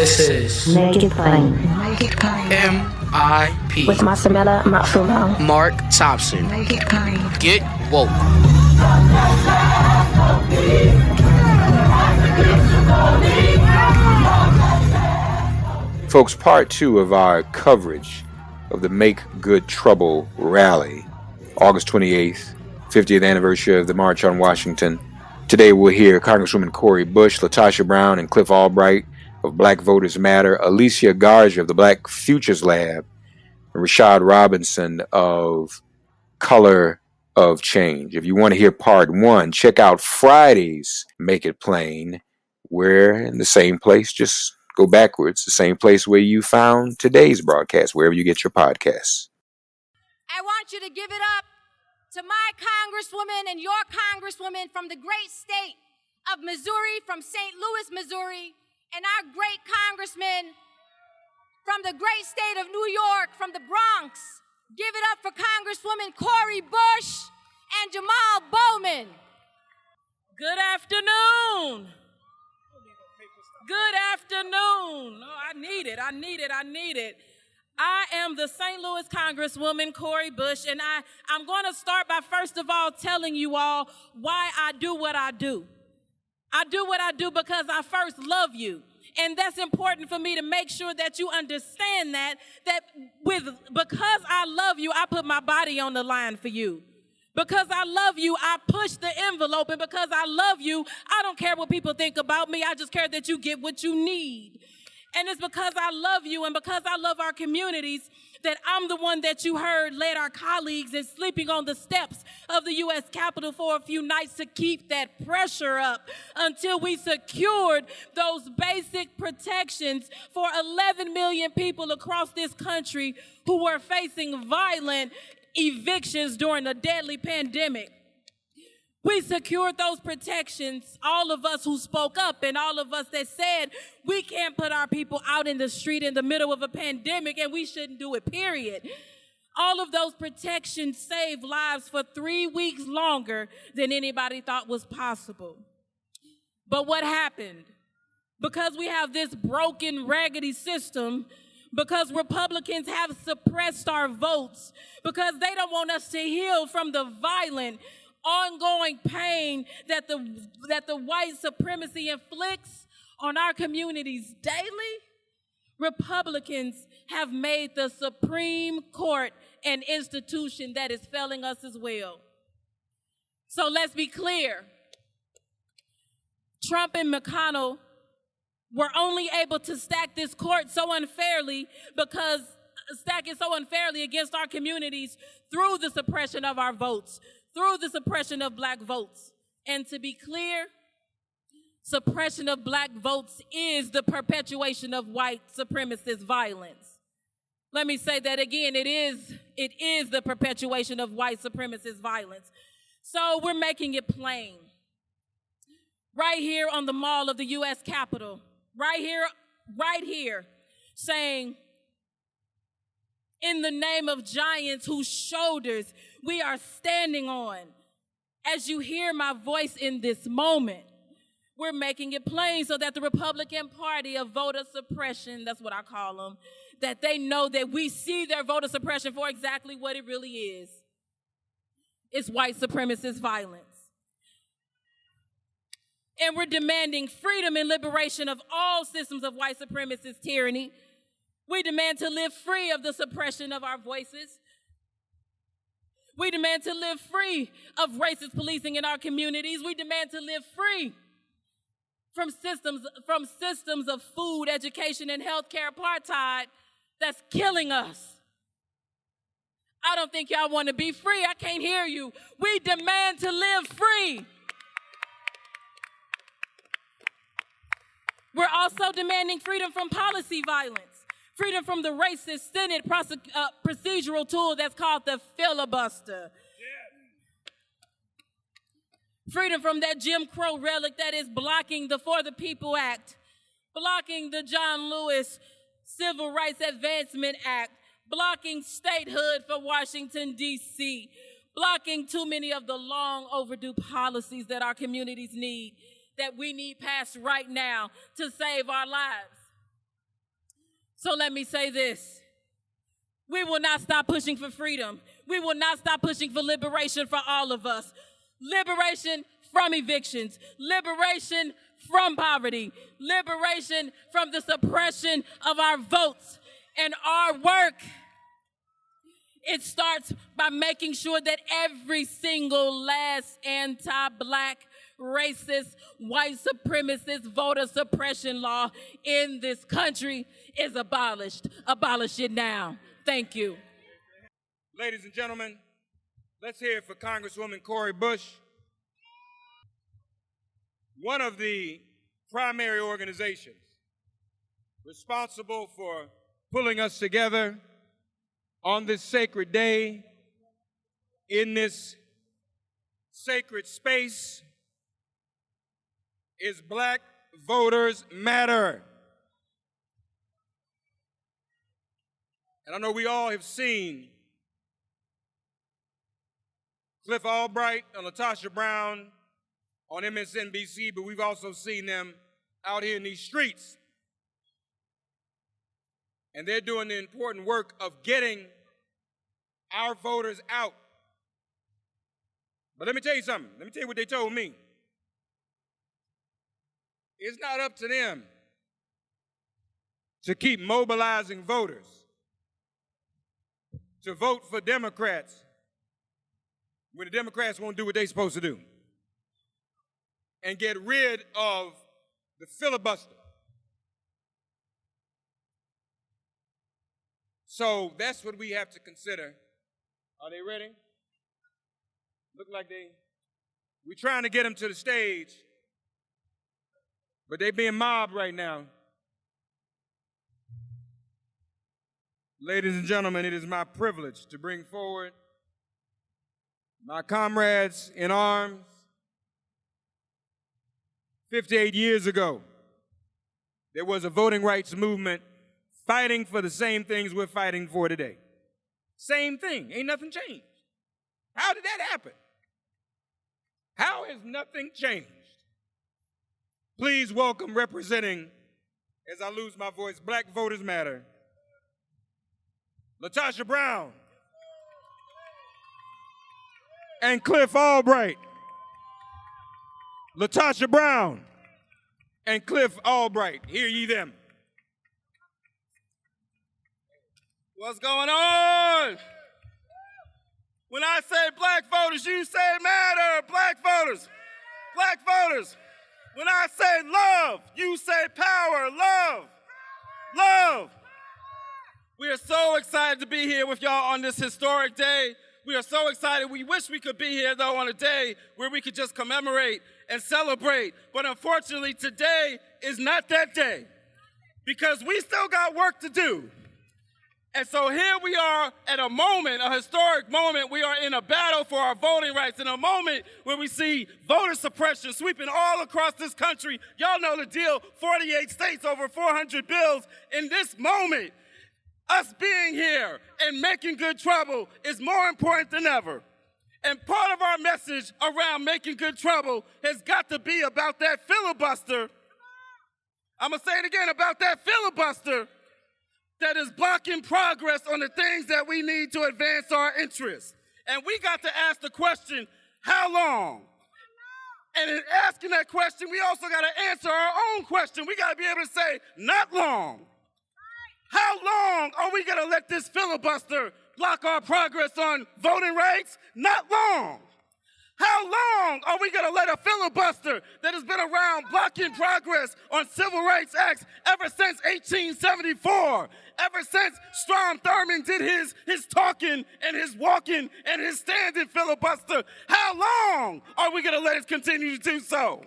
This is Make It Plain. Make It Plain. M.I.P. With Masamela Matfumo. Mark Thompson. Make It Plain. Get woke. Folks, part two of our coverage of the Make Good Trouble rally, August 28th, 50th anniversary of the March on Washington. Today we'll hear Congresswoman Cori Bush, LaTosha Brown and Cliff Albright of Black Voters Matter, Alicia Garza of the Black Futures Lab, and Rashad Robinson of Color of Change. If you want to hear part one, check out Friday's Make It Plain. We're in the same place, just go backwards, the same place where you found today's broadcast, wherever you get your podcasts. I want you to give it up to my Congresswoman and your Congresswoman from the great state of Missouri, from St. Louis, Missouri, and our great Congressman from the great state of New York, from the Bronx. Give it up for Congresswoman Cori Bush and Jamal Bowman. Good afternoon. Good afternoon. Oh, I need it. I am the St. Louis Congresswoman Cori Bush, and I'm going to start by first of all telling you all why I do what I do. I do what I do because I first love you. And that's important for me to make sure that you understand that because I love you, I put my body on the line for you. Because I love you, I push the envelope. And because I love you, I don't care what people think about me. I just care that you get what you need. And it's because I love you and because I love our communities that I'm the one that you heard led our colleagues in sleeping on the steps of the U.S. Capitol for a few nights to keep that pressure up until we secured those basic protections for 11 million people across this country who were facing violent evictions during a deadly pandemic. We secured those protections, all of us who spoke up and all of us that said we can't put our people out in the street in the middle of a pandemic and we shouldn't do it, period. All of those protections saved lives for 3 weeks longer than anybody thought was possible. But what happened? Because we have this broken, raggedy system, because Republicans have suppressed our votes, because they don't want us to heal from the violent, ongoing pain that the white supremacy inflicts on our communities daily, Republicans have made the Supreme Court an institution that is failing us as well. So let's be clear. Trump and McConnell were only able to stack this court so unfairly against our communities through the suppression of our votes, through the suppression of black votes. And to be clear, suppression of black votes is the perpetuation of white supremacist violence. Let me say that again, it is the perpetuation of white supremacist violence. So we're making it plain. Right here on the mall of the U.S. Capitol, right here, saying, in the name of giants whose shoulders we are standing on. As you hear my voice in this moment, we're making it plain so that the Republican Party of voter suppression, that's what I call them, that they know that we see their voter suppression for exactly what it really is. It's white supremacist violence. And we're demanding freedom and liberation of all systems of white supremacist tyranny. We demand to live free of the suppression of our voices. We demand to live free of racist policing in our communities. We demand to live free from systems of food, education, and healthcare apartheid that's killing us. I don't think y'all want to be free. I can't hear you. We demand to live free. We're also demanding freedom from policy violence. Freedom from the racist Senate procedural tool that's called the filibuster. Yeah. Freedom from that Jim Crow relic that is blocking the For the People Act, blocking the John Lewis Civil Rights Advancement Act, blocking statehood for Washington, D.C., blocking too many of the long overdue policies that our communities need, that we need passed right now to save our lives. So let me say this. We will not stop pushing for freedom. We will not stop pushing for liberation for all of us. Liberation from evictions, liberation from poverty, liberation from the suppression of our votes and our work. It starts by making sure that every single last anti-Black, racist, white supremacist voter suppression law in this country is abolished. Abolish it now. Thank you. Ladies and gentlemen, let's hear it for Congresswoman Cori Bush. One of the primary organizations responsible for pulling us together on this sacred day, in this sacred space, is Black Voters Matter. And I know we all have seen Cliff Albright and LaTosha Brown on MSNBC, but we've also seen them out here in these streets. And they're doing the important work of getting our voters out. But let me tell you something. Let me tell you what they told me. It's not up to them to keep mobilizing voters to vote for Democrats when the Democrats won't do what they're supposed to do and get rid of the filibuster. So that's what we have to consider. Are they ready? Look like we're trying to get them to the stage, but they're being mobbed right now. Ladies and gentlemen, it is my privilege to bring forward my comrades in arms. 58 years ago, there was a voting rights movement fighting for the same things we're fighting for today. Same thing, ain't nothing changed. How did that happen? How has nothing changed? Please welcome, representing, as I lose my voice, Black Voters Matter, LaTosha Brown and Cliff Albright. LaTosha Brown and Cliff Albright. Hear ye them. What's going on? When I say Black voters, you say matter. Black voters. Black voters. When I say love, you say power. Love. Love. We are so excited to be here with y'all on this historic day. We are so excited. We wish we could be here, though, on a day where we could just commemorate and celebrate. But unfortunately, today is not that day because we still got work to do. And so here we are at a moment, a historic moment. We are in a battle for our voting rights, in a moment where we see voter suppression sweeping all across this country. Y'all know the deal, 48 states, over 400 bills. In this moment, us being here and making good trouble is more important than ever. And part of our message around making good trouble has got to be about that filibuster. I'm going to say it again, about that filibuster that is blocking progress on the things that we need to advance our interests. And we got to ask the question, how long? And in asking that question, we also got to answer our own question. We got to be able to say, not long. How long are we going to let this filibuster block our progress on voting rights? Not long. How long are we going to let a filibuster that has been around blocking progress on civil rights acts ever since 1874, ever since Strom Thurmond did his talking and his walking and his standing filibuster? How long are we going to let it continue to do so?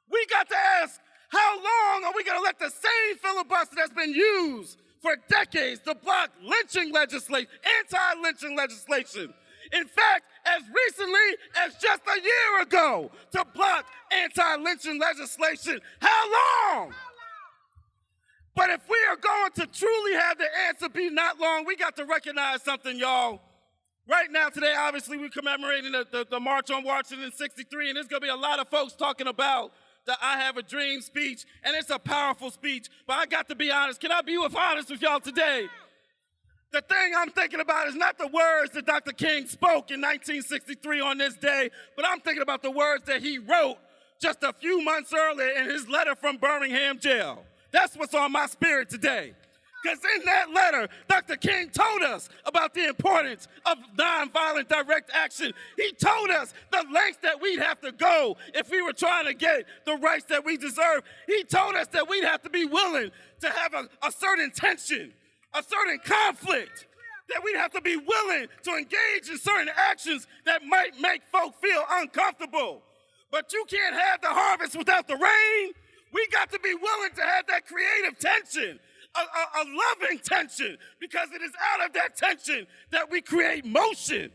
We got to ask, how long are we going to let the same filibuster that's been used for decades to block lynching legislation, anti-lynching legislation? In fact, as recently as just a year ago, to block anti-lynching legislation. How long? But if we are going to truly have the answer be not long, we got to recognize something, y'all. Right now, today, obviously, we're commemorating the March on Washington 63, and there's going to be a lot of folks talking about the I Have a Dream speech, and it's a powerful speech, but I got to be honest. Can I be honest with y'all today? The thing I'm thinking about is not the words that Dr. King spoke in 1963 on this day, but I'm thinking about the words that he wrote just a few months earlier in his letter from Birmingham jail. That's what's on my spirit today. Because in that letter, Dr. King told us about the importance of nonviolent direct action. He told us the lengths that we'd have to go if we were trying to get the rights that we deserve. He told us that we'd have to be willing to have a certain tension, a certain conflict, that we'd have to be willing to engage in certain actions that might make folk feel uncomfortable. But you can't have the harvest without the rain. We got to be willing to have that creative tension, a loving tension, because it is out of that tension that we create motion.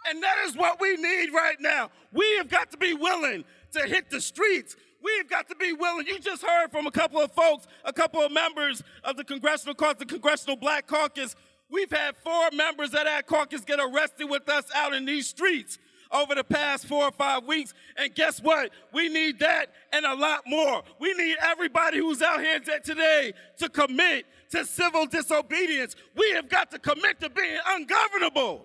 And that is what we need right now. We have got to be willing to hit the streets. We've got to be willing. You just heard from a couple of folks, a couple of members of the Congressional Caucus, the Congressional Black Caucus. We've had 4 members of that caucus get arrested with us out in these streets over the past 4 or 5 weeks. And guess what? We need that and a lot more. We need everybody who's out here today to commit to civil disobedience. We have got to commit to being ungovernable,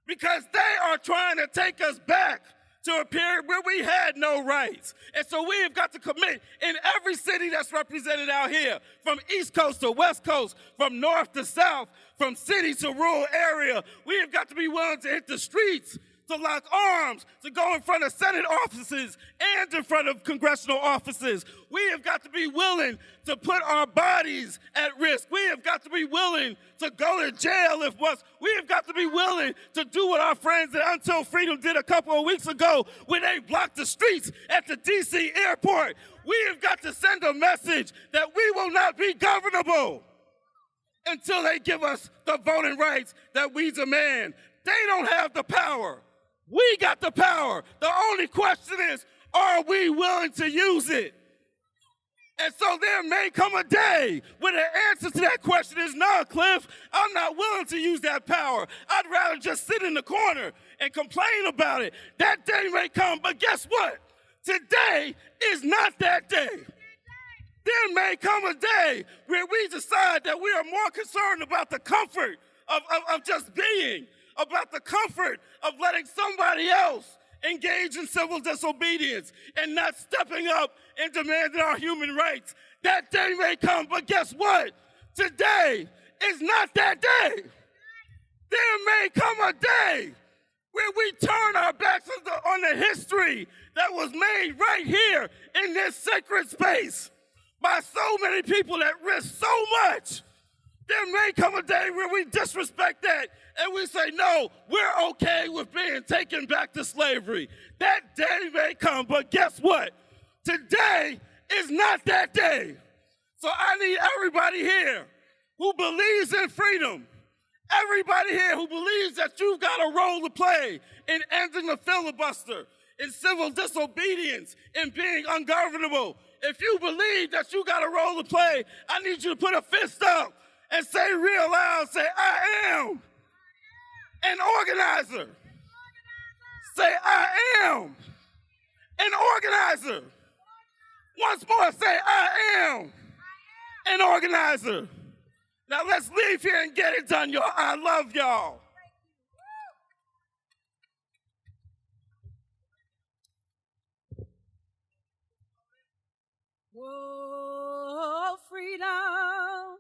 because they are trying to take us back to a period where we had no rights. And so we have got to commit in every city that's represented out here, from East Coast to West Coast, from north to south, from city to rural area. We have got to be willing to hit the streets, to lock arms, to go in front of Senate offices and in front of congressional offices. We have got to be willing to put our bodies at risk. We have got to be willing to go to jail if once. We have got to be willing to do what our friends at Until Freedom did a couple of weeks ago when they blocked the streets at the D.C. airport. We have got to send a message that we will not be governable until they give us the voting rights that we demand. They don't have the power. We got the power. The only question is, are we willing to use it? And so there may come a day when the answer to that question is, no, Cliff, I'm not willing to use that power. I'd rather just sit in the corner and complain about it. That day may come, but guess what? Today is not that day. There may come a day where we decide that we are more concerned about the comfort of just being, about the comfort of letting somebody else engage in civil disobedience and not stepping up and demanding our human rights. That day may come, but guess what? Today is not that day. There may come a day where we turn our backs on the history that was made right here in this sacred space by so many people that risk so much. There may come a day where we disrespect that and we say, no, we're okay with being taken back to slavery. That day may come, but guess what? Today is not that day. So I need everybody here who believes in freedom, everybody here who believes that you've got a role to play in ending the filibuster, in civil disobedience, in being ungovernable. If you believe that you got a role to play, I need you to put a fist up and say real loud, say, I am an organizer. Say, I am an organizer. Once more, say, I am an organizer. Now let's leave here and get it done, y'all. I love y'all. Whoa, freedom.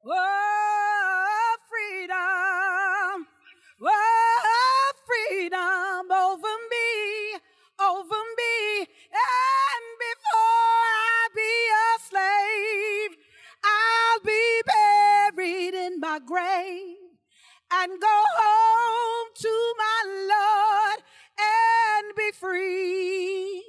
Whoa, freedom. Whoa, freedom over me, over me. And before I be a slave, I'll be buried in my grave and go home to my Lord and be free.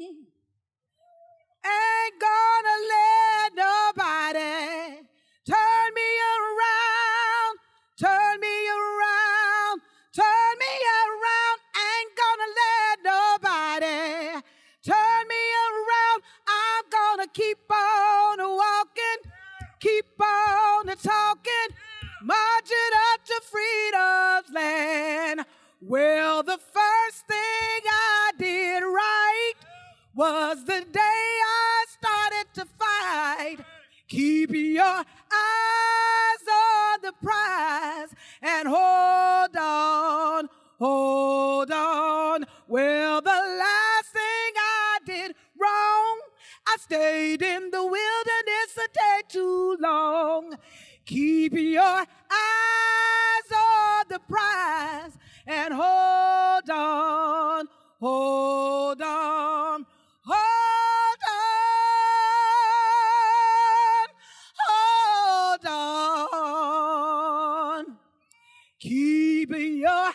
Ain't gonna let nobody turn me around, turn me around, turn me around. Ain't gonna let nobody turn me around. I'm gonna keep on walking, keep on talking, marching up to freedom's land. Well, the first thing I did right was the day Keep your eyes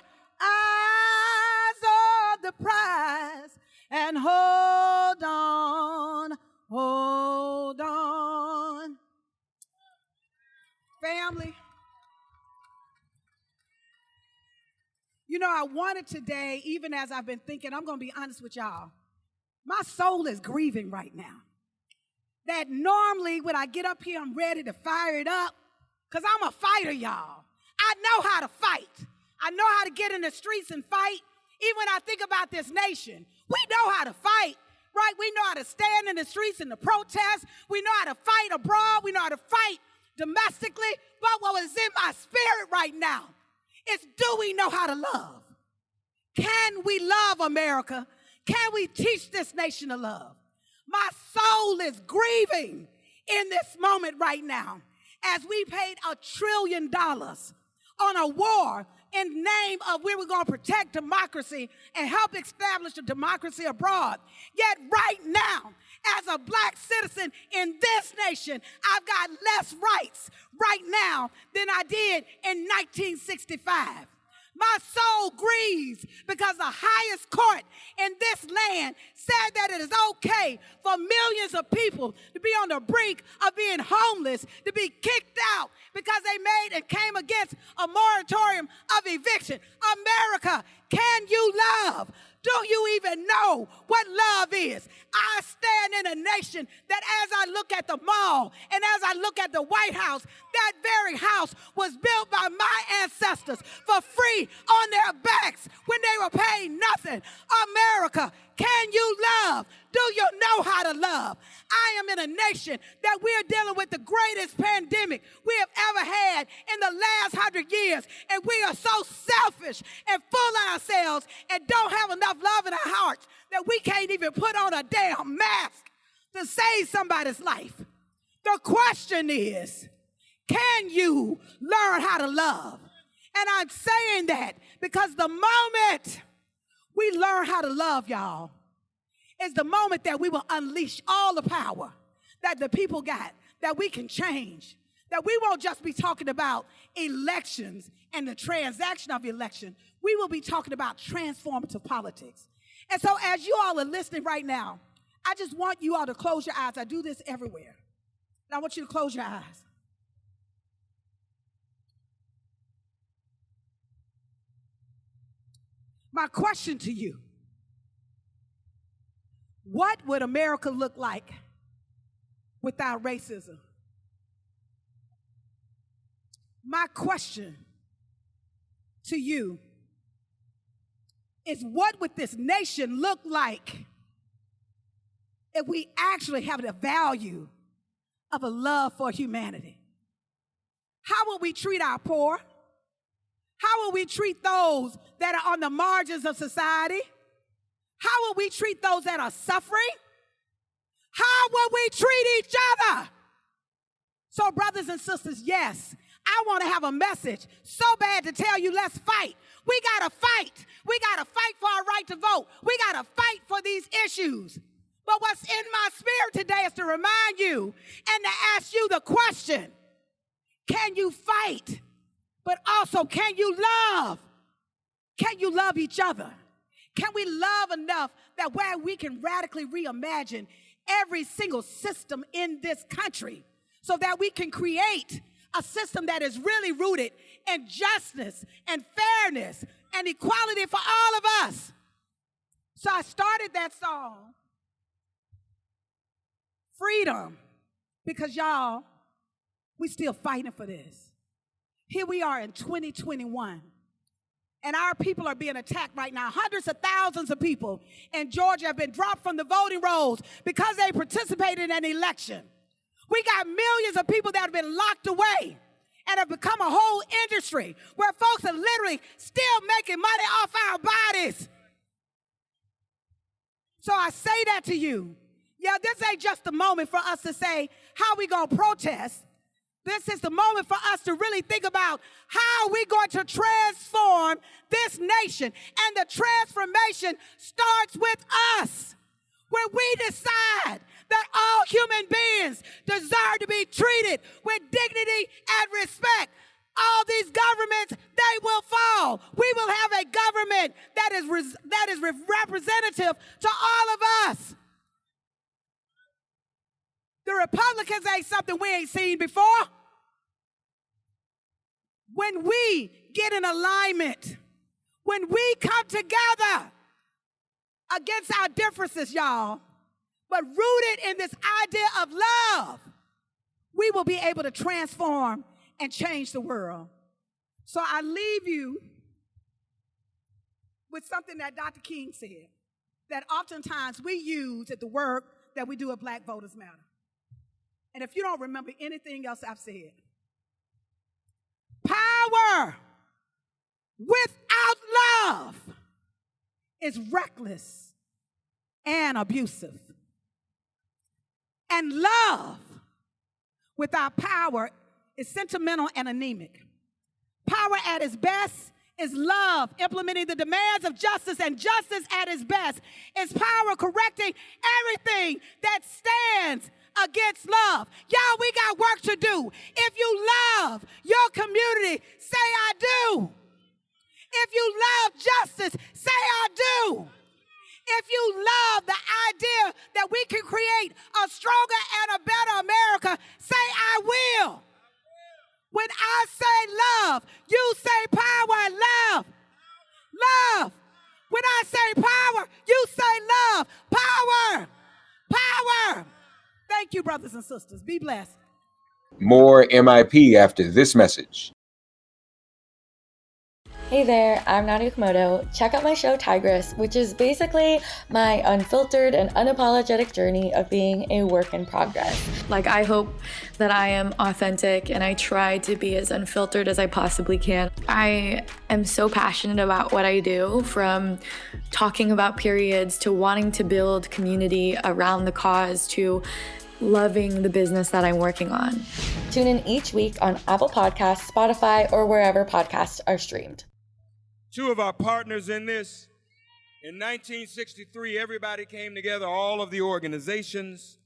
on the prize and hold on, hold on. Family, you know, I wanted today, even as I've been thinking, I'm going to be honest with y'all, my soul is grieving right now. That normally when I get up here, I'm ready to fire it up, because I'm a fighter, y'all. I know how to fight. I know how to get in the streets and fight. Even when I think about this nation, we know how to fight, right? We know how to stand in the streets and to protest. We know how to fight abroad. We know how to fight domestically. But what was in my spirit right now is, do we know how to love? Can we love America? Can we teach this nation to love? My soul is grieving in this moment right now as we paid $1 trillion on a war in name of we were going to protect democracy and help establish a democracy abroad. Yet right now, as a black citizen in this nation, I've got less rights right now than I did in 1965. My soul grieves because the highest court in this land said that it is okay for millions of people to be on the brink of being homeless, to be kicked out because they made and came against a moratorium of eviction. America, can you love? Do you even know what love is? I stand in a nation that as I look at the mall and as I look at the White House, that very house was built by my ancestors for free on their backs when they were paid nothing. America, can you love? Do you know how to love? I am in a nation that we're dealing with the greatest pandemic we have ever had in the last 100 years, and we are so selfish and full of ourselves and don't have enough love in our hearts that we can't even put on a damn mask to save somebody's life. The question is, can you learn how to love? And I'm saying that because the moment we learn how to love, y'all, is the moment that we will unleash all the power that the people got, that we can change, that we won't just be talking about elections and the transaction of election. We will be talking about transformative politics. And so as you all are listening right now, I just want you all to close your eyes. I do this everywhere. And I want you to close your eyes. My question to you: what would America look like without racism? My question to you is, what would this nation look like if we actually have the value of a love for humanity? How would we treat our poor? How would we treat those that are on the margins of society? How would we treat those that are suffering? How would we treat each other? So, brothers and sisters, yes, I want to have a message so bad to tell you, let's fight. We got to fight. We got to fight for our right to vote. We got to fight for these issues. But what's in my spirit today is to remind you and to ask you the question: can you fight? But also, can you love? Can you love each other? Can we love enough that where we can radically reimagine every single system in this country so that we can create a system that is really rooted in justice and fairness and equality for all of us? So I started that song, Freedom, because y'all, we still fighting for this. Here we are in 2021, and our people are being attacked right now. Hundreds of thousands of people in Georgia have been dropped from the voting rolls because they participated in an election. We got millions of people that have been locked away and have become a whole industry where folks are literally still making money off our bodies. So I say that to you. Yeah, this ain't just a moment for us to say how we gonna protest. This is the moment for us to really think about how we're going to transform this nation. And the transformation starts with us. When we decide that all human beings deserve to be treated with dignity and respect, all these governments, they will fall. We will have a government that is representative to all of us. The Republicans ain't something we ain't seen before. When we get in alignment, when we come together against our differences, y'all, but rooted in this idea of love, we will be able to transform and change the world. So I leave you with something that Dr. King said, that oftentimes we use at the work that we do at Black Voters Matter. And if you don't remember anything else I've said, power without love is reckless and abusive. And love without power is sentimental and anemic. Power at its best is love implementing the demands of justice, and justice at its best is power correcting everything that stands against love. Y'all, we got work to do. If you love your community, say I do. If you love justice, say I do. If you love the idea that we can create a stronger and a better America, say I will. When I say love, you say power. Love. Love. When I say power, you say love. Power. Power. Thank you, brothers and sisters. Be blessed. More MIP after this message. Hey there, I'm Nadia Komodo. Check out my show Tigress, which is basically my unfiltered and unapologetic journey of being a work in progress. Like, I hope that I am authentic and I try to be as unfiltered as I possibly can. I am so passionate about what I do, from talking about periods to wanting to build community around the cause to loving the business that I'm working on. Tune in each week on Apple Podcasts, Spotify, or wherever podcasts are streamed. Two of our partners in this, in 1963, everybody came together, all of the organizations.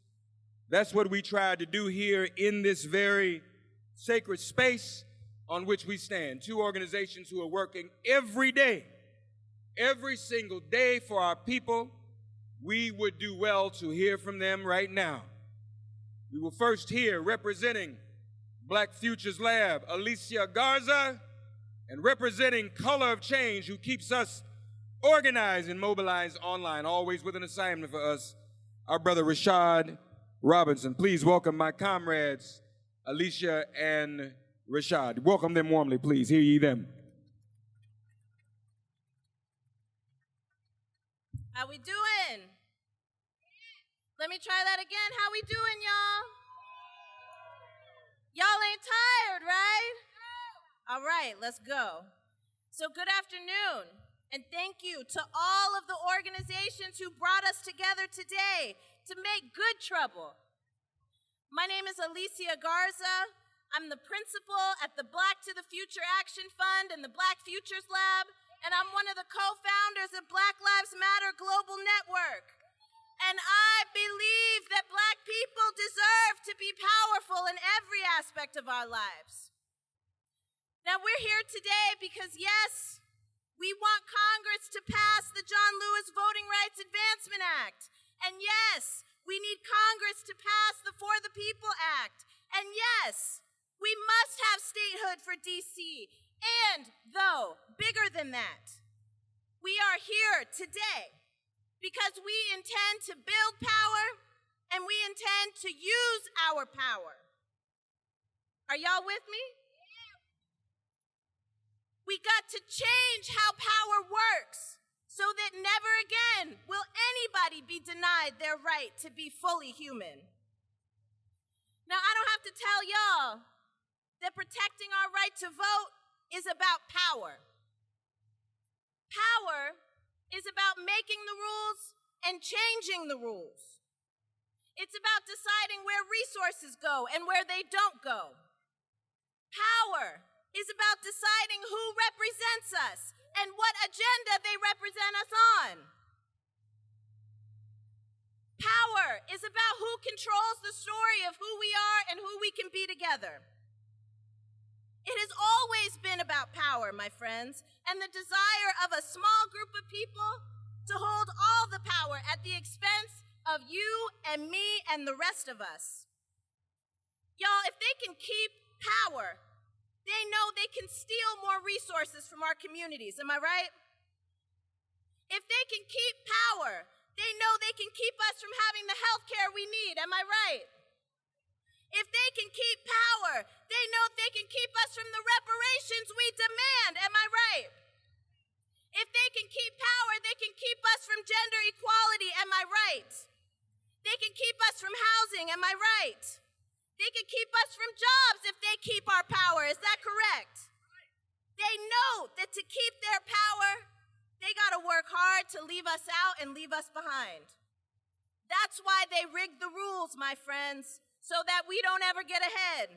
That's what we tried to do here in this very sacred space on which we stand. Two organizations who are working every day, every single day for our people. We would do well to hear from them right now. We will first hear, representing Black Futures Lab, Alicia Garza, and representing Color of Change, who keeps us organized and mobilized online, always with an assignment for us, our brother Rashad Robinson. Please welcome my comrades, Alicia and Rashad. Welcome them warmly, please. Hear ye them. How we doing? Let me try that again. How we doing, y'all? Y'all ain't tired, right? All right, let's go. So good afternoon, and thank you to all of the organizations who brought us together today to make good trouble. My name is Alicia Garza. I'm the principal at the Black to the Future Action Fund and the Black Futures Lab, and I'm one of the co-founders of Black Lives Matter Global Network. And I believe that Black people deserve to be powerful in every aspect of our lives. Now, we're here today because, yes, we want Congress to pass the John Lewis Voting Rights Advancement Act. And yes, we need Congress to pass the For the People Act. And yes, we must have statehood for D.C. And, though, bigger than that, we are here today because we intend to build power and we intend to use our power. Are y'all with me? We got to change how power works so that never again will anybody be denied their right to be fully human. Now, I don't have to tell y'all that protecting our right to vote is about power. Power is about making the rules and changing the rules. It's about deciding where resources go and where they don't go. Power is about deciding who represents us and what agenda they represent us on. Power is about who controls the story of who we are and who we can be together. It has always been about power, my friends, and the desire of a small group of people to hold all the power at the expense of you and me and the rest of us. Y'all, if they can keep power, they know they can steal more resources from our communities, am I right? If they can keep power, they know they can keep us from having the health care we need, am I right? If they can keep power, they know they can keep us from the reparations we demand, am I right? If they can keep power, they can keep us from gender equality, am I right? They can keep us from housing, am I right? They can keep us from jobs if they keep our power, is that correct? They know that to keep their power, they gotta work hard to leave us out and leave us behind. That's why they rigged the rules, my friends, so that we don't ever get ahead.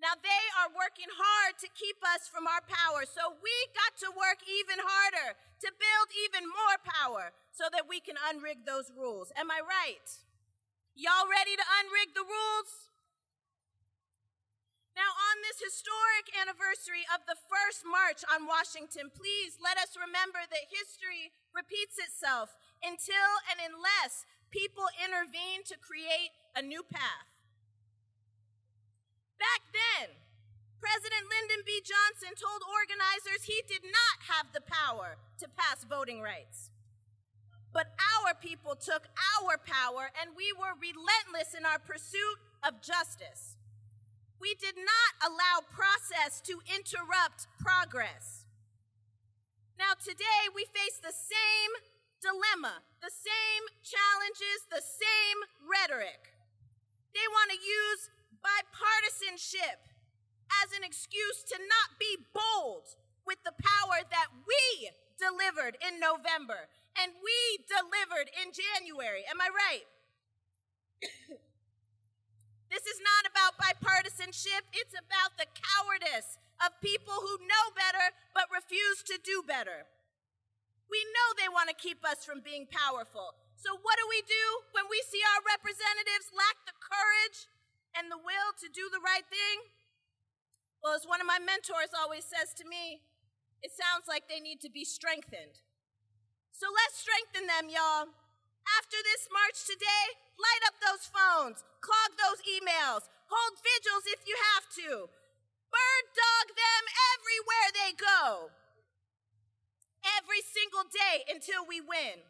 Now they are working hard to keep us from our power, so we got to work even harder to build even more power so that we can unrig those rules. Am I right? Y'all ready to unrig the rules? Now on this historic anniversary of the first march on Washington, please let us remember that history repeats itself until and unless people intervene to create a new path. Back then, President Lyndon B. Johnson told organizers he did not have the power to pass voting rights. But our people took our power and we were relentless in our pursuit of justice. We did not allow process to interrupt progress. Now today we face the same dilemma, the same challenges, the same rhetoric. They want to use bipartisanship as an excuse to not be bold with the power that we delivered in November and we delivered in January. Am I right? This is not about bipartisanship. It's about the cowardice of people who know better but refuse to do better. We know they want to keep us from being powerful. So what do we do when we see our representatives lack the courage and the will to do the right thing? Well, as one of my mentors always says to me, it sounds like they need to be strengthened. So let's strengthen them, y'all. After this march today, light up those phones, clog those emails, hold vigils if you have to. Bird dog them everywhere they go. Every single day until we win.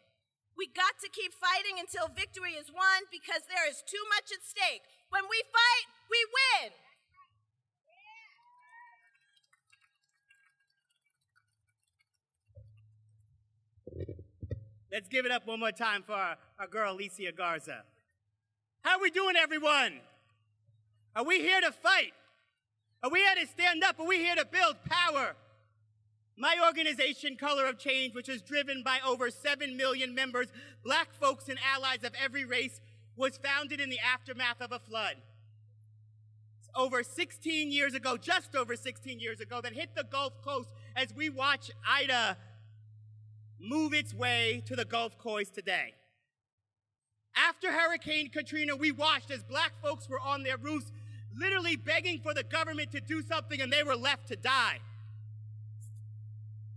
We got to keep fighting until victory is won because there is too much at stake. When we fight, we win. Let's give it up one more time for our girl, Alicia Garza. How are we doing, everyone? Are we here to fight? Are we here to stand up? Are we here to build power? My organization, Color of Change, which is driven by over 7 million members, black folks and allies of every race, was founded in the aftermath of a flood. Over 16 years ago, just over 16 years ago, that hit the Gulf Coast as we watch Ida move its way to the Gulf Coast today. After Hurricane Katrina, we watched as black folks were on their roofs, literally begging for the government to do something, and they were left to die.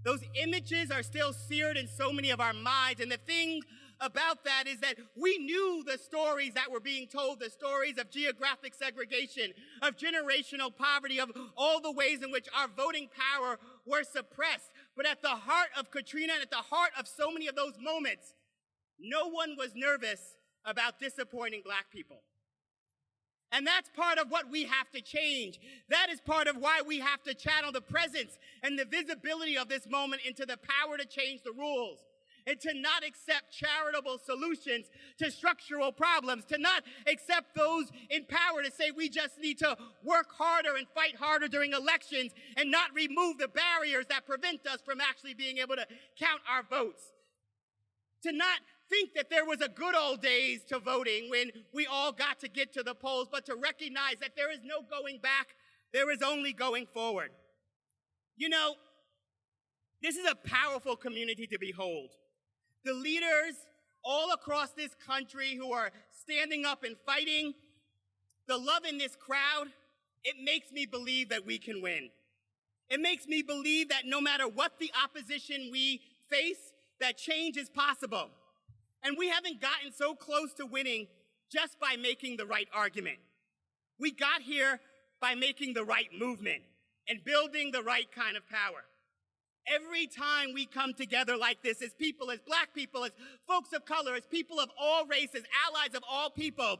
Those images are still seared in so many of our minds, and the thing about that is that we knew the stories that were being told, the stories of geographic segregation, of generational poverty, of all the ways in which our voting power were suppressed. But at the heart of Katrina and at the heart of so many of those moments, no one was nervous about disappointing black people. And that's part of what we have to change. That is part of why we have to channel the presence and the visibility of this moment into the power to change the rules, and to not accept charitable solutions to structural problems, to not accept those in power to say we just need to work harder and fight harder during elections and not remove the barriers that prevent us from actually being able to count our votes. To not think that there was a good old days to voting when we all got to get to the polls, but to recognize that there is no going back, there is only going forward. You know, this is a powerful community to behold. The leaders all across this country who are standing up and fighting, the love in this crowd, it makes me believe that we can win. It makes me believe that no matter what the opposition we face, that change is possible. And we haven't gotten so close to winning just by making the right argument. We got here by making the right movement and building the right kind of power. Every time we come together like this as people, as black people, as folks of color, as people of all races, allies of all people,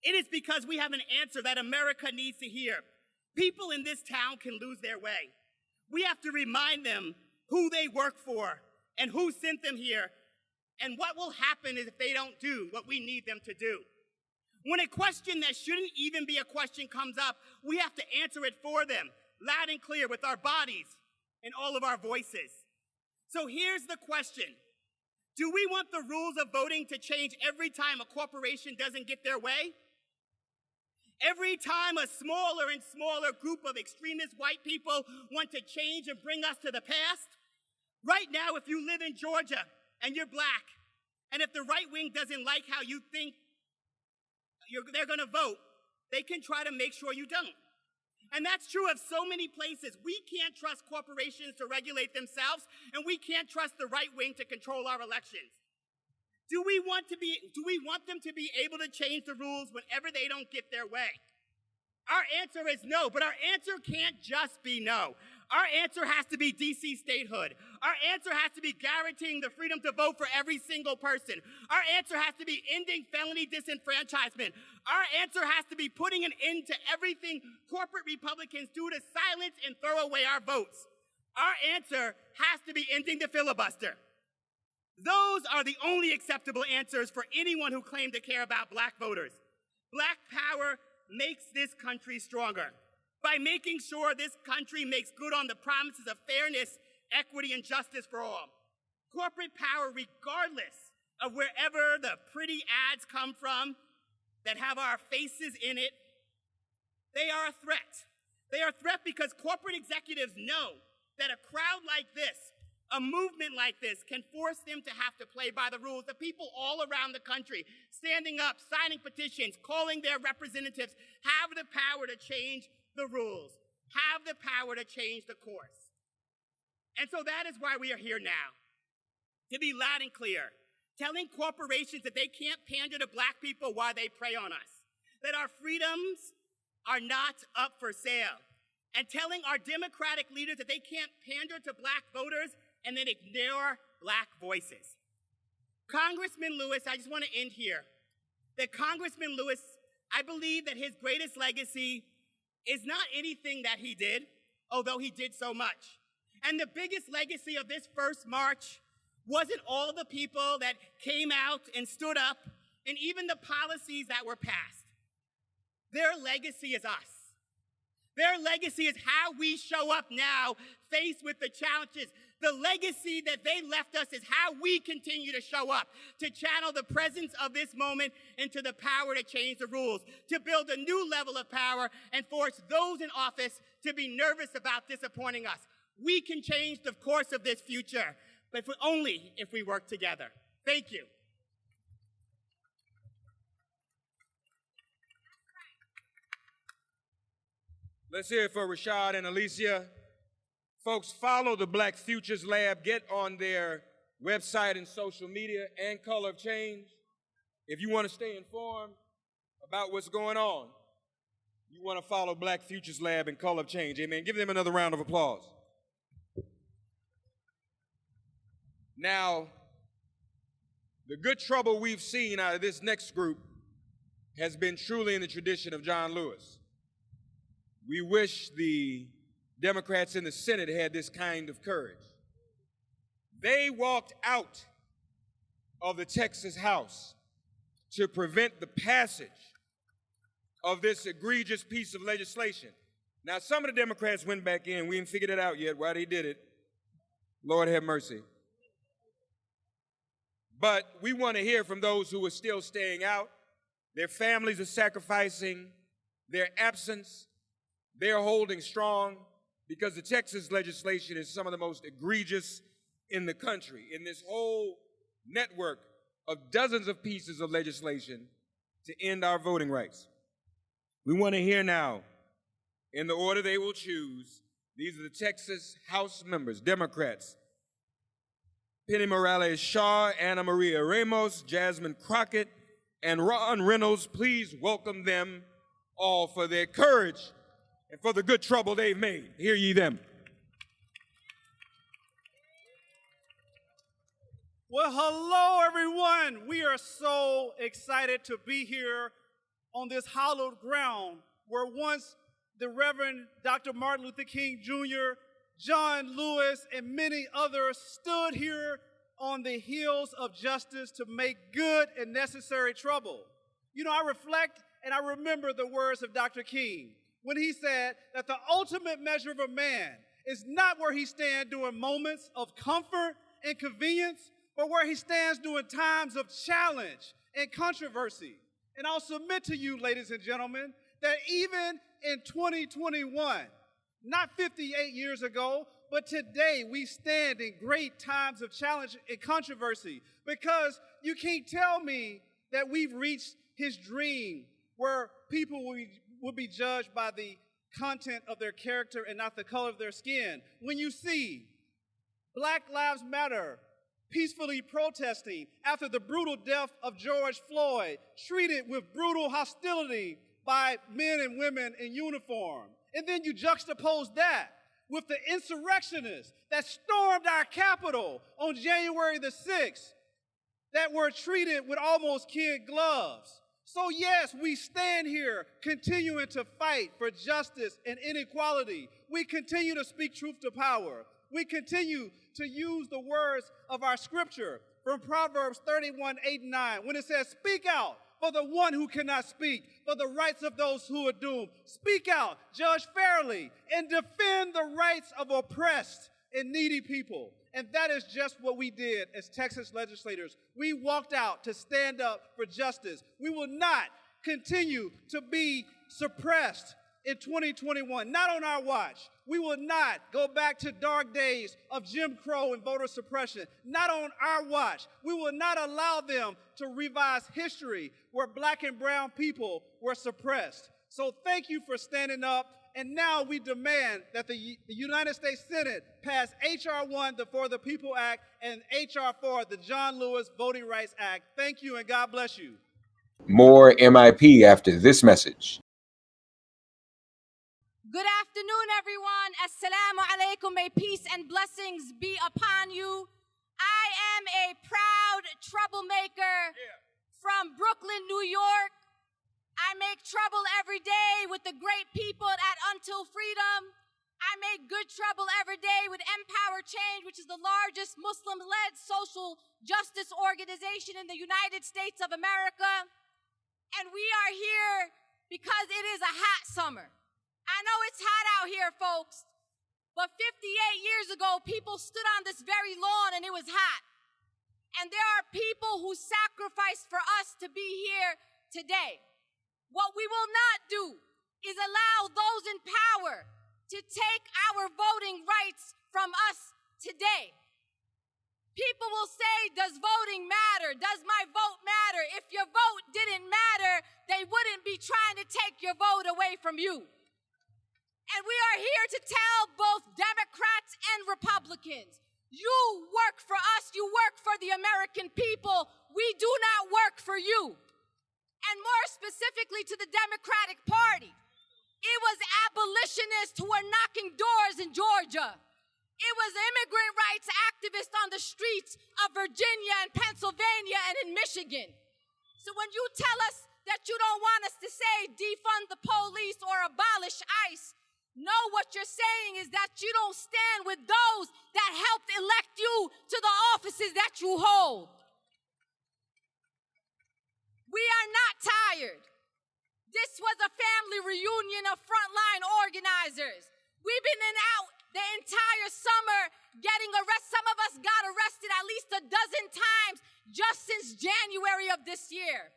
it is because we have an answer that America needs to hear. People in this town can lose their way. We have to remind them who they work for and who sent them here and what will happen if they don't do what we need them to do. When a question that shouldn't even be a question comes up, we have to answer it for them, loud and clear, with our bodies and all of our voices. So here's the question. Do we want the rules of voting to change every time a corporation doesn't get their way? Every time a smaller and smaller group of extremist white people want to change and bring us to the past? Right now, if you live in Georgia and you're black, and if the right wing doesn't like how you think they're gonna vote, they can try to make sure you don't. And that's true of so many places. We can't trust corporations to regulate themselves, and we can't trust the right wing to control our elections. Do we want them to be able to change the rules whenever they don't get their way? Our answer is no, but our answer can't just be no. Our answer has to be DC statehood. Our answer has to be guaranteeing the freedom to vote for every single person. Our answer has to be ending felony disenfranchisement. Our answer has to be putting an end to everything corporate Republicans do to silence and throw away our votes. Our answer has to be ending the filibuster. Those are the only acceptable answers for anyone who claimed to care about black voters. Black power makes this country stronger by making sure this country makes good on the promises of fairness, equity, and justice for all. Corporate power, regardless of wherever the pretty ads come from that have our faces in it, they are a threat. They are a threat because corporate executives know that a crowd like this, a movement like this, can force them to have to play by the rules. The people all around the country standing up, signing petitions, calling their representatives, have the power to change the rules, have the power to change the course. And so that is why we are here now, to be loud and clear, telling corporations that they can't pander to black people while they prey on us, that our freedoms are not up for sale, and telling our Democratic leaders that they can't pander to black voters and then ignore black voices. Congressman Lewis, I just want to end here, that Congressman Lewis, I believe that his greatest legacy is not anything that he did, although he did so much. And the biggest legacy of this first march wasn't all the people that came out and stood up, and even the policies that were passed. Their legacy is us. Their legacy is how we show up now, faced with the challenges. The legacy that they left us is how we continue to show up, to channel the presence of this moment into the power to change the rules, to build a new level of power and force those in office to be nervous about disappointing us. We can change the course of this future, but only if we work together. Thank you. Let's hear it for Rashad and Alicia. Folks, follow the Black Futures Lab. Get on their website and social media and Color of Change. If you want to stay informed about what's going on, you want to follow Black Futures Lab and Color of Change. Amen. Give them another round of applause. Now, the good trouble we've seen out of this next group has been truly in the tradition of John Lewis. We wish the Democrats in the Senate had this kind of courage. They walked out of the Texas House to prevent the passage of this egregious piece of legislation. Now, some of the Democrats went back in. We haven't figured it out yet why they did it. Lord have mercy. But we want to hear from those who are still staying out. Their families are sacrificing their absence. They're holding strong because the Texas legislation is some of the most egregious in the country. In this whole network of dozens of pieces of legislation to end our voting rights. We want to hear now in the order they will choose. These are the Texas House members, Democrats: Penny Morales Shaw, Anna Maria Ramos, Jasmine Crockett, and Ron Reynolds. Please welcome them all for their courage and for the good trouble they've made. Hear ye them. Well, hello, everyone. We are so excited to be here on this hallowed ground where once the Reverend Dr. Martin Luther King Jr., John Lewis, and many others stood here on the heels of justice to make good and necessary trouble. You know, I reflect and I remember the words of Dr. King when he said that the ultimate measure of a man is not where he stands during moments of comfort and convenience, but where he stands during times of challenge and controversy. And I'll submit to you, ladies and gentlemen, that even in 2021, not 58 years ago, but today we stand in great times of challenge and controversy, because you can't tell me that we've reached his dream where people will be judged by the content of their character and not the color of their skin. When you see Black Lives Matter peacefully protesting after the brutal death of George Floyd, treated with brutal hostility by men and women in uniform. And then you juxtapose that with the insurrectionists that stormed our Capitol on January the 6th that were treated with almost kid gloves. So yes, we stand here continuing to fight for justice and inequality. We continue to speak truth to power. We continue to use the words of our scripture from Proverbs 31:8-9, when it says, "Speak out for the one who cannot speak, for the rights of those who are doomed. Speak out, judge fairly, and defend the rights of oppressed and needy people." And that is just what we did as Texas legislators. We walked out to stand up for justice. We will not continue to be suppressed in 2021, not on our watch. We will not go back to dark days of Jim Crow and voter suppression, not on our watch. We will not allow them to revise history where Black and brown people were suppressed. So thank you for standing up. And now we demand that the United States Senate pass H.R. 1, the For the People Act, and H.R. 4, the John Lewis Voting Rights Act. Thank you, and God bless you. More MIP after this message. Good afternoon, everyone. Assalamu alaikum. May peace and blessings be upon you. I am a proud troublemaker from Brooklyn, New York. I make trouble every day with the great people at Until Freedom. I make good trouble every day with Empower Change, which is the largest Muslim-led social justice organization in the United States of America. And we are here because it is a hot summer. I know it's hot out here, folks, but 58 years ago, people stood on this very lawn and it was hot. And there are people who sacrificed for us to be here today. What we will not do is allow those in power to take our voting rights from us today. People will say, does voting matter? Does my vote matter? If your vote didn't matter, they wouldn't be trying to take your vote away from you. And we are here to tell both Democrats and Republicans, you work for us, you work for the American people. We do not work for you. And more specifically to the Democratic Party, it was abolitionists who were knocking doors in Georgia. It was immigrant rights activists on the streets of Virginia and Pennsylvania and in Michigan. So when you tell us that you don't want us to say defund the police or abolish ICE, no, what you're saying is that you don't stand with those that helped elect you to the offices that you hold. We are not tired. This was a family reunion of frontline organizers. We've been in and out the entire summer getting arrested. Some of us got arrested at least a dozen times just since January of this year.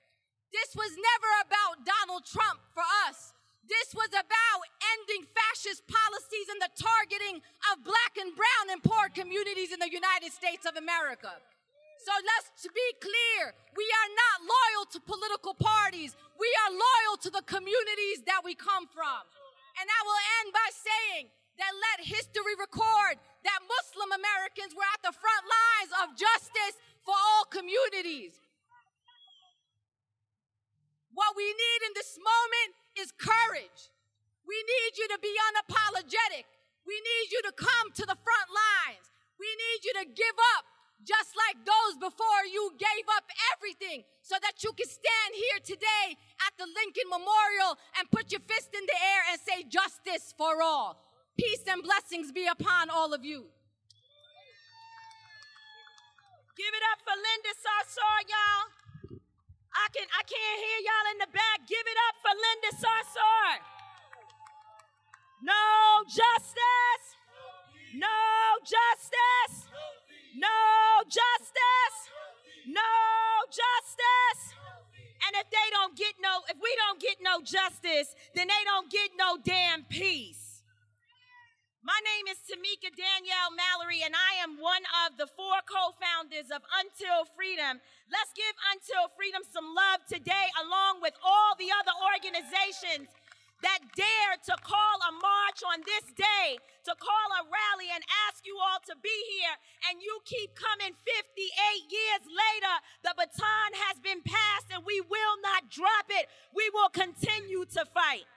This was never about Donald Trump for us. This was about ending fascist policies and the targeting of Black and brown and poor communities in the United States of America. So let's be clear, we are not loyal to political parties. We are loyal to the communities that we come from. And I will end by saying that let history record that Muslim Americans were at the front lines of justice for all communities. What we need in this moment is courage. We need you to be unapologetic. We need you to come to the front lines. We need you to give up, just like those before you gave up everything, so that you can stand here today at the Lincoln Memorial and put your fist in the air and say justice for all. Peace and blessings be upon all of you. Give it up for Linda Sarsour, y'all. I can't hear y'all in the back. Give it up for Linda Sarsour. No justice. No justice. No justice. No justice. And if we don't get no justice, then they don't get no damn peace. My name is Tamika Danielle Mallory, and I am one of the 4 co-founders of Until Freedom. Let's give Until Freedom some love today, along with all the other organizations that dare to call a march on this day, to call a rally and ask you all to be here, and you keep coming 58 years later. The baton has been passed, and we will not drop it. We will continue to fight.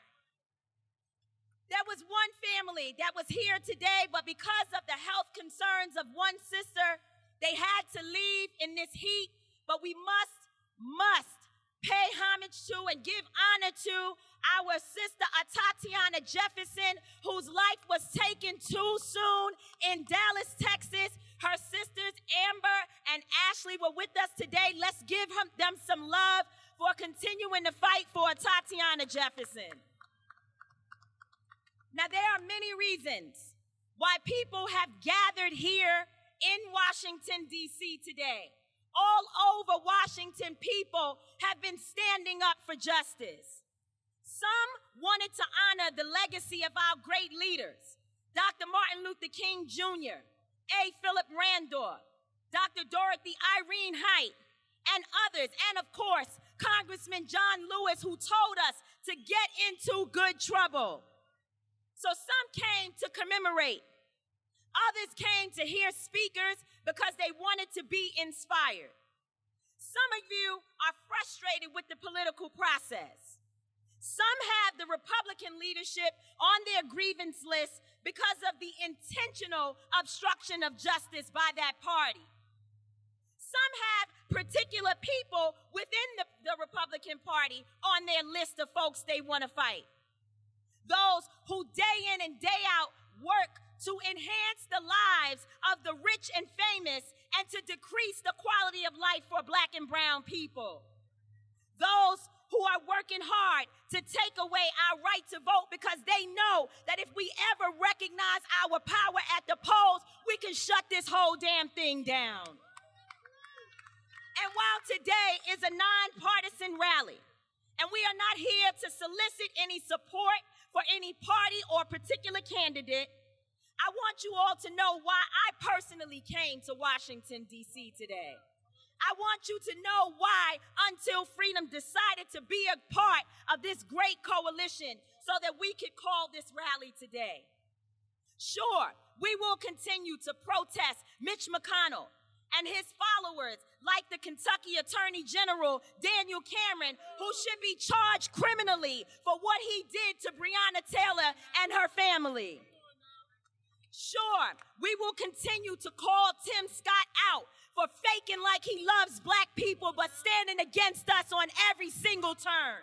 There was one family that was here today, but because of the health concerns of one sister, they had to leave in this heat. But we must pay homage to and give honor to our sister Tatiana Jefferson, whose life was taken too soon in Dallas, Texas. Her sisters Amber and Ashley were with us today. Let's give them some love for continuing to fight for Tatiana Jefferson. Now, there are many reasons why people have gathered here in Washington, D.C. today. All over Washington, people have been standing up for justice. Some wanted to honor the legacy of our great leaders, Dr. Martin Luther King Jr., A. Philip Randolph, Dr. Dorothy Irene Height, and others, and of course, Congressman John Lewis, who told us to get into good trouble. So some came to commemorate. Others came to hear speakers because they wanted to be inspired. Some of you are frustrated with the political process. Some have the Republican leadership on their grievance list because of the intentional obstruction of justice by that party. Some have particular people within the Republican Party on their list of folks they want to fight. Those who day in and day out work to enhance the lives of the rich and famous and to decrease the quality of life for Black and brown people. Those who are working hard to take away our right to vote because they know that if we ever recognize our power at the polls, we can shut this whole damn thing down. And while today is a nonpartisan rally, and we are not here to solicit any support for any party or particular candidate, I want you all to know why I personally came to Washington, D.C. today. I want you to know why Until Freedom decided to be a part of this great coalition so that we could call this rally today. Sure, we will continue to protest Mitch McConnell and his followers, like the Kentucky Attorney General, Daniel Cameron, who should be charged criminally for what he did to Breonna Taylor and her family. Sure, we will continue to call Tim Scott out for faking like he loves Black people but standing against us on every single turn.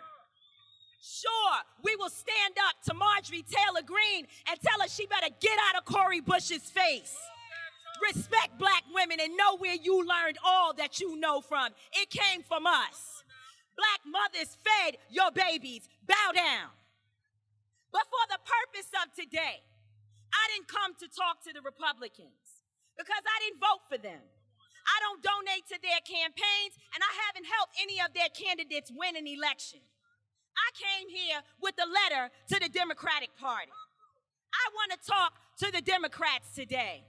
Sure, we will stand up to Marjorie Taylor Greene and tell her she better get out of Cori Bush's face. Respect Black women and know where you learned all that you know from. It came from us. Black mothers fed your babies. Bow down. But for the purpose of today, I didn't come to talk to the Republicans because I didn't vote for them. I don't donate to their campaigns, and I haven't helped any of their candidates win an election. I came here with a letter to the Democratic Party. I want to talk to the Democrats today.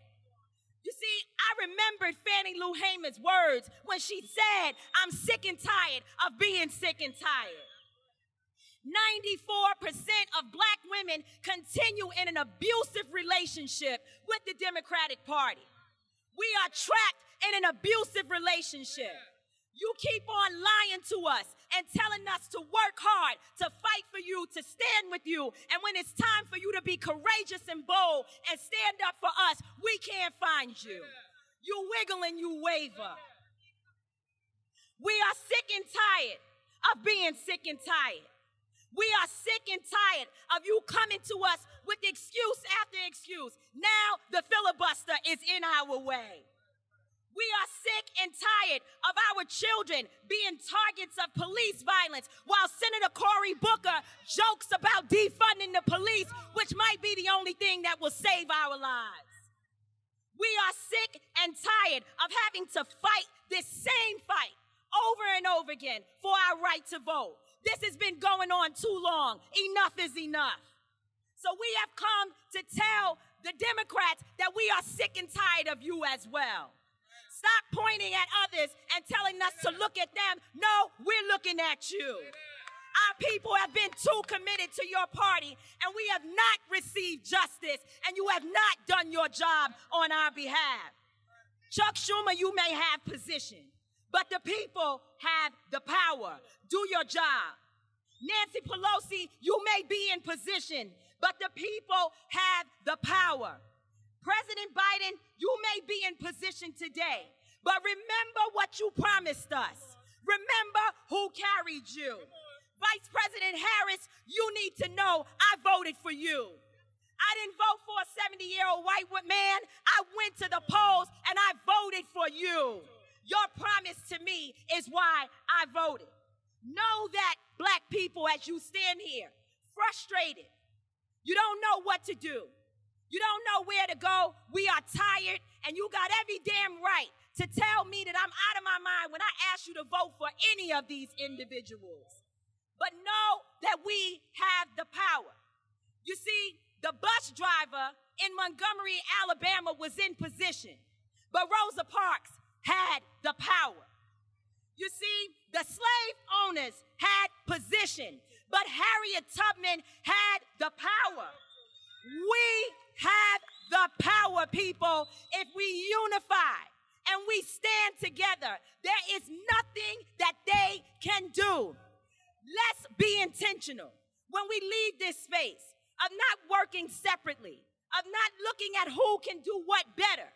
You see, I remembered Fannie Lou Hamer's words when she said, "I'm sick and tired of being sick and tired." 94% of black women continue in an abusive relationship with the Democratic Party. We are trapped in an abusive relationship. You keep on lying to us and telling us to work hard, to fight for you, to stand with you. And when it's time for you to be courageous and bold and stand up for us, we can't find you. You wiggle and you waver. We are sick and tired of being sick and tired. We are sick and tired of you coming to us with excuse after excuse. Now the filibuster is in our way. We are sick and tired of our children being targets of police violence while Senator Cory Booker jokes about defunding the police, which might be the only thing that will save our lives. We are sick and tired of having to fight this same fight over and over again for our right to vote. This has been going on too long. Enough is enough. So we have come to tell the Democrats that we are sick and tired of you as well. Stop pointing at others and telling us to look at them. No, we're looking at you. Our people have been too committed to your party, and we have not received justice, and you have not done your job on our behalf. Chuck Schumer, you may have position, but the people have the power. Do your job. Nancy Pelosi, you may be in position, but the people have the power. President Biden, you may be in position today, but remember what you promised us. Remember who carried you. Vice President Harris, you need to know I voted for you. I didn't vote for a 70-year-old white man. I went to the polls and I voted for you. Your promise to me is why I voted. Know that, black people, as you stand here, frustrated. You don't know what to do. You don't know where to go. We are tired, and you got every damn right to tell me that I'm out of my mind when I ask you to vote for any of these individuals. But know that we have the power. You see, the bus driver in Montgomery, Alabama was in position, but Rosa Parks had the power. You see, the slave owners had position, but Harriet Tubman had the power. We have the power, people, if we unify and we stand together. There is nothing that they can do. Let's be intentional when we leave this space of not working separately, of not looking at who can do what better,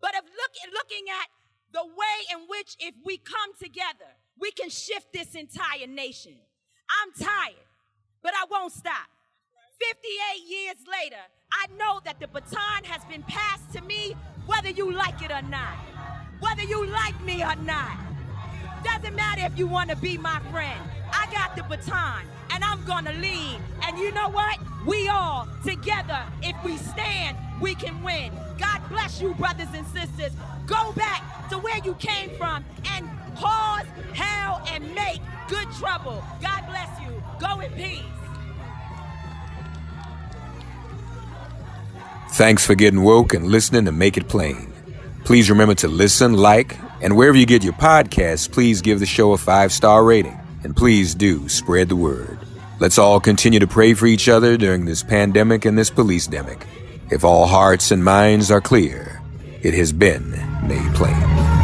but of looking at the way in which if we come together, we can shift this entire nation. I'm tired, but I won't stop. 58 years later, I know that the baton has been passed to me, whether you like it or not, whether you like me or not. Doesn't matter if you want to be my friend. I got the baton, and I'm gonna lead. And you know what? We all together, if we stand, we can win. God bless you, brothers and sisters. Go back to where you came from and pause hell and make good trouble. God bless you. Go in peace. Thanks for getting woke and listening to Make It Plain. Please remember to listen, like, and wherever you get your podcasts, please give the show a 5-star rating. And please do spread the word. Let's all continue to pray for each other during this pandemic and this police-demic. If all hearts and minds are clear, it has been made plain.